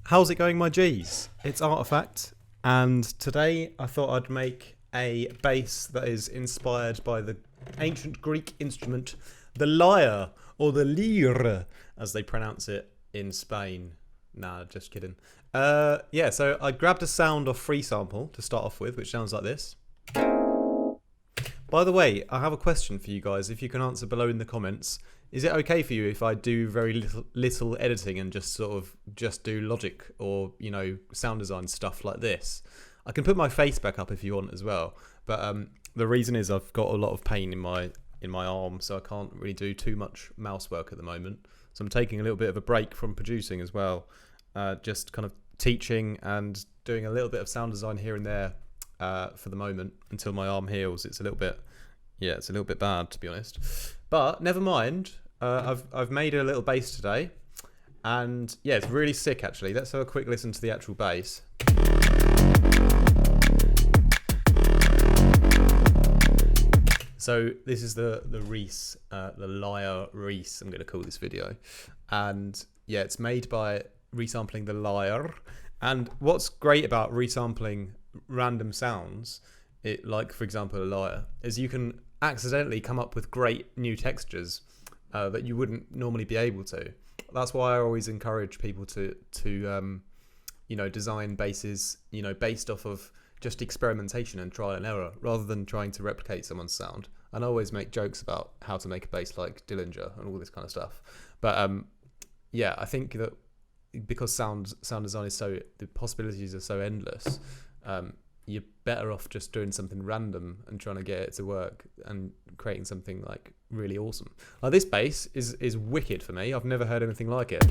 How's it going, my G's? It's Artifact, and today I thought I'd make a bass that is inspired by the ancient Greek instrument, the lyre, or the lyre, as they pronounce it in Spain. Nah, just kidding. Yeah, so I grabbed a sound off Resample to start off with, which sounds like this. By the way, I have a question for you guys, if you can answer below in the comments. Is it okay for you if I do very little editing and just do Logic or, you know, sound design stuff like this? I can put my face back up if you want as well, but the reason is I've got a lot of pain in my arm, so I can't really do too much mouse work at the moment. So I'm taking a little bit of a break from producing as well, just kind of teaching and doing a little bit of sound design here and there for the moment until my arm heals. It's a little bit bad, to be honest, but never mind. I've made a little bass today, and yeah, it's really sick actually. Let's have a quick listen to the actual bass. So this is the REESE, the LYRE REESE, I'm going to call this video, and yeah, it's made by Resampling the LYRE. And what's great about resampling random sounds, like for example a lyre, is you can accidentally come up with great new textures that you wouldn't normally be able to. That's why I always encourage people to you know, design basses, you know, based off of just experimentation and trial and error, rather than trying to replicate someone's sound. And I always make jokes about how to make a bass like Dillinger and all this kind of stuff. But yeah, I think that because sound design is the possibilities are so endless, you're better off just doing something random and trying to get it to work and creating something like really awesome. Like this bass is wicked for me. I've never heard anything like it.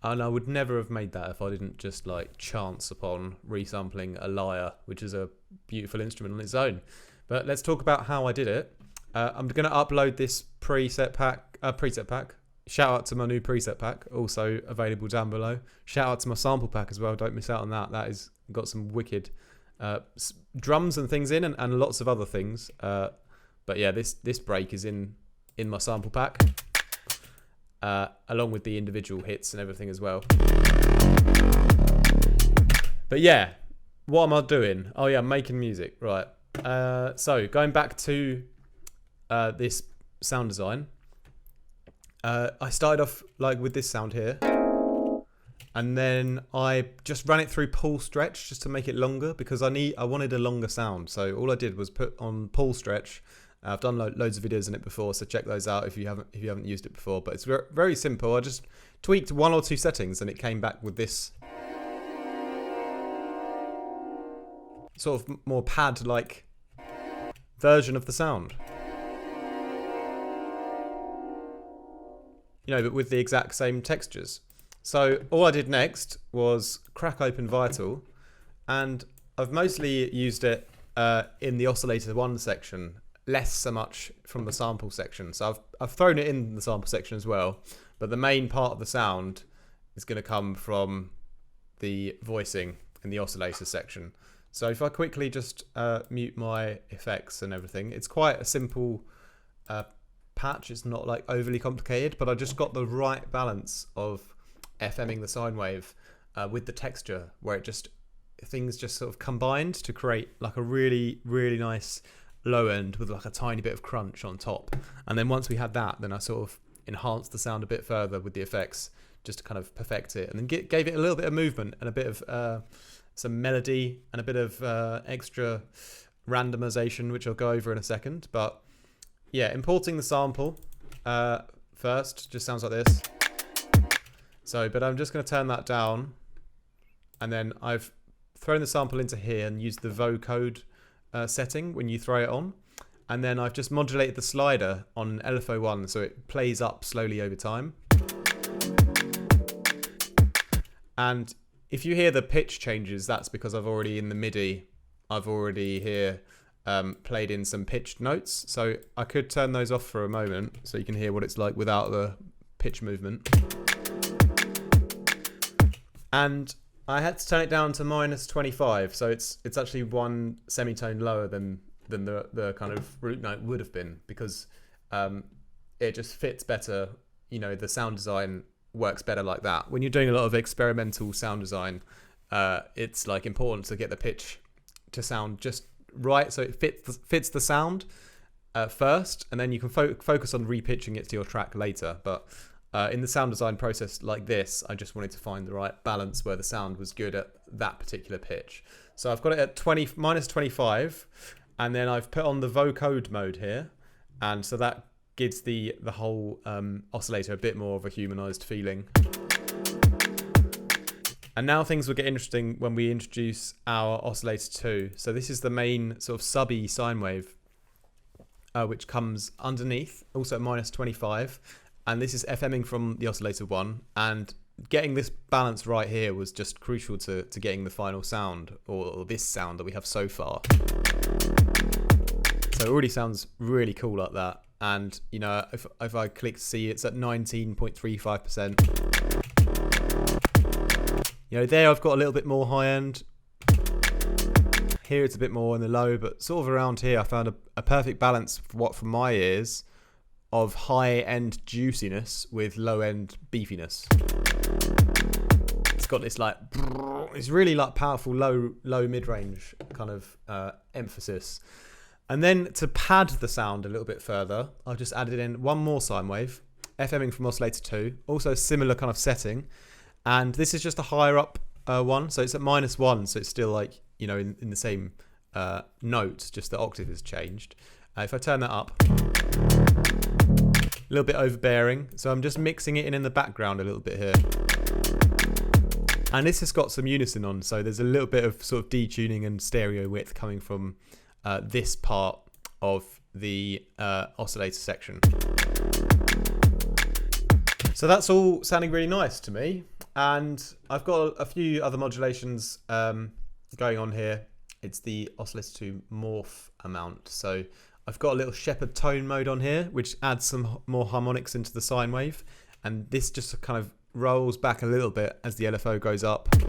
And I would never have made that if I didn't just like chance upon resampling a lyre, which is a beautiful instrument on its own. But let's talk about how I did it. I'm going to upload this preset pack. Shout out to my new preset pack, also available down below. Shout out to my sample pack as well. Don't miss out on that. That has got some wicked drums and things in, and lots of other things. But yeah, this break is in my sample pack, along with the individual hits and everything as well. But yeah, what am I doing? Oh yeah, I'm making music, right? So going back to this sound design. I started off like with this sound here, and then I just ran it through pull stretch just to make it longer, because I wanted a longer sound. So all I did was put on pull stretch. I've done loads of videos on it before, so check those out if you haven't used it before. But it's very simple. I just tweaked 1 or 2 settings, and it came back with this sort of more pad-like version of the sound. You know, but with the exact same textures. So all I did next was crack open Vital, and I've mostly used it in the oscillator 1 section, less so much from the sample section. So I've thrown it in the sample section as well, but the main part of the sound is going to come from the voicing in the oscillator section. So if I quickly just mute my effects and everything, it's quite a simple patch. It's not like overly complicated, but I just got the right balance of FMing the sine wave with the texture, where things just sort of combined to create like a really nice low end with like a tiny bit of crunch on top. And then once we had that, then I sort of enhanced the sound a bit further with the effects just to kind of perfect it, and then gave it a little bit of movement and a bit of some melody and a bit of extra randomization, which I'll go over in a second. But yeah, importing the sample first just sounds like this. So, but I'm just going to turn that down, and then I've thrown the sample into here and used the vocode setting when you throw it on, and then I've just modulated the slider on LFO1 so it plays up slowly over time. And if you hear the pitch changes, that's because I've already in the MIDI, I've already here played in some pitched notes. So I could turn those off for a moment so you can hear what it's like without the pitch movement. And I had to turn it down to -25, so it's actually 1 semitone lower than the kind of root note would have been, because it just fits better. You know, the sound design works better like that. When you're doing a lot of experimental sound design, it's like important to get the pitch to sound just right, so it fits the sound first, and then you can focus on repitching it to your track later. But in the sound design process like this, I just wanted to find the right balance where the sound was good at that particular pitch. So I've got it at -25, and then I've put on the vocode mode here, and so that gives the whole oscillator a bit more of a humanized feeling. And now things will get interesting when we introduce our oscillator 2. So this is the main sort of subby sine wave, which comes underneath, also at -25. And this is FMing from the oscillator 1. And getting this balance right here was just crucial to getting the final sound, or this sound that we have so far. So it already sounds really cool like that. And, you know, if I click C, it's at 19.35%. You know, there I've got a little bit more high end. Here it's a bit more in the low, but sort of around here I found a perfect balance from my ears of high end juiciness with low end beefiness. It's got this like, it's really like powerful low mid-range kind of emphasis. And then to pad the sound a little bit further, I've just added in one more sine wave, FMing from oscillator 2, also similar kind of setting. And this is just a higher up one, so it's at -1, so it's still like, you know, in the same note, just the octave has changed. If I turn that up, a little bit overbearing, so I'm just mixing it in the background a little bit here. And this has got some unison on, so there's a little bit of sort of detuning and stereo width coming from this part of the oscillator section. So that's all sounding really nice to me. And I've got a few other modulations going on here. It's the oscillator 2 morph amount. So I've got a little shepherd tone mode on here, which adds some more harmonics into the sine wave. And this just kind of rolls back a little bit as the LFO goes up. You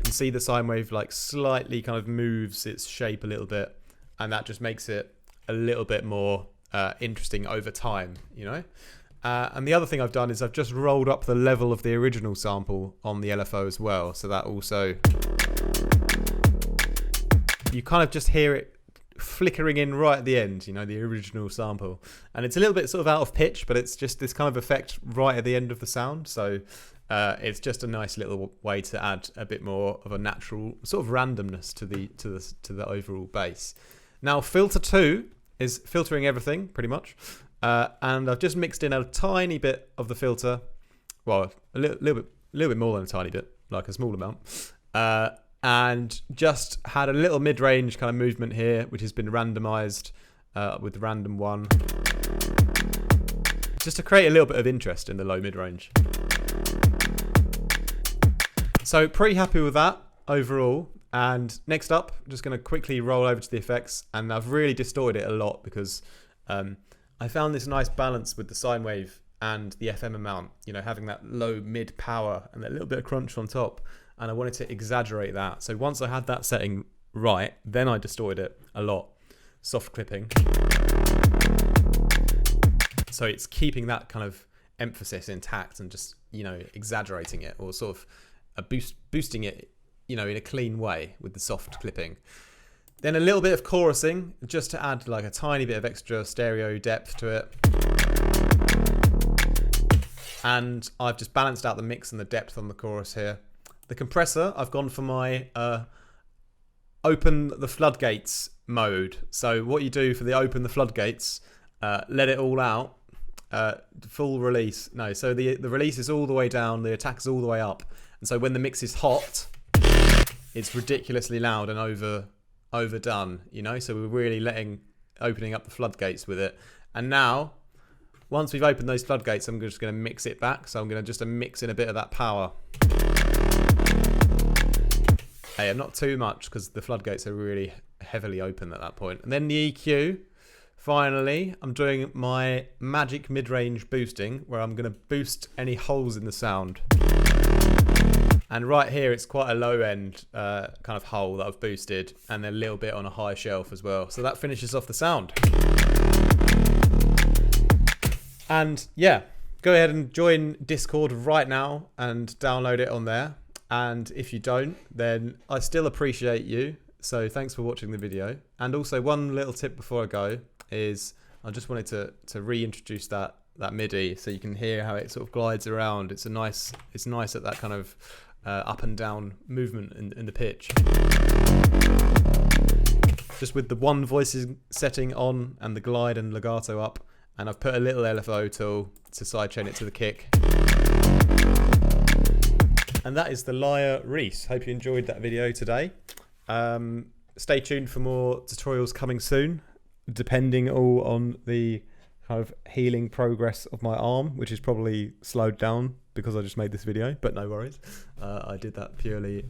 can see the sine wave like slightly kind of moves its shape a little bit. And that just makes it a little bit more interesting over time, you know? And the other thing I've done is I've just rolled up the level of the original sample on the LFO as well. So that also, you kind of just hear it flickering in right at the end, you know, the original sample. And it's a little bit sort of out of pitch, but it's just this kind of effect right at the end of the sound. So it's just a nice little way to add a bit more of a natural sort of randomness to the overall bass. Now filter 2 is filtering everything pretty much. And I've just mixed in a tiny bit of the filter, well, a little bit more than a tiny bit, like a small amount, and just had a little mid-range kind of movement here, which has been randomized with the random 1, just to create a little bit of interest in the low mid-range. So pretty happy with that overall. And next up, I'm just going to quickly roll over to the effects, and I've really distorted it a lot because I found this nice balance with the sine wave and the FM amount, you know, having that low mid power and a little bit of crunch on top. And I wanted to exaggerate that. So once I had that setting right, then I distorted it a lot. Soft clipping. So it's keeping that kind of emphasis intact and just, you know, exaggerating it, or sort of boosting it, you know, in a clean way with the soft clipping. Then a little bit of chorusing, just to add like a tiny bit of extra stereo depth to it. And I've just balanced out the mix and the depth on the chorus here. The compressor, I've gone for my open the floodgates mode. So what you do for the open the floodgates, let it all out, full release. No, so the release is all the way down, the attack is all the way up. And so when the mix is hot, it's ridiculously loud and overdone, you know, so we're really opening up the floodgates with it. And now, once we've opened those floodgates, I'm just going to mix it back. So I'm going to just mix in a bit of that power. Hey, not too much, because the floodgates are really heavily open at that point. And then the EQ, finally, I'm doing my magic mid-range boosting, where I'm going to boost any holes in the sound. And right here, it's quite a low end kind of hole that I've boosted, and then a little bit on a high shelf as well. So that finishes off the sound. And yeah, go ahead and join Discord right now and download it on there. And if you don't, then I still appreciate you. So thanks for watching the video. And also one little tip before I go is I just wanted to reintroduce that MIDI so you can hear how it sort of glides around. It's nice at that kind of up and down movement in the pitch. Just with the one voice setting on and the glide and legato up, and I've put a little LFO tool to sidechain it to the kick. And that is the LYRE REESE. Hope you enjoyed that video today. Stay tuned for more tutorials coming soon, depending all on the kind of healing progress of my arm, which is probably slowed down because I just made this video, but no worries. I did that purely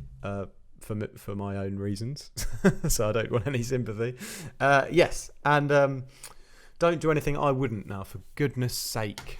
for my own reasons, so I don't want any sympathy. Yes, and don't do anything I wouldn't now, for goodness sake.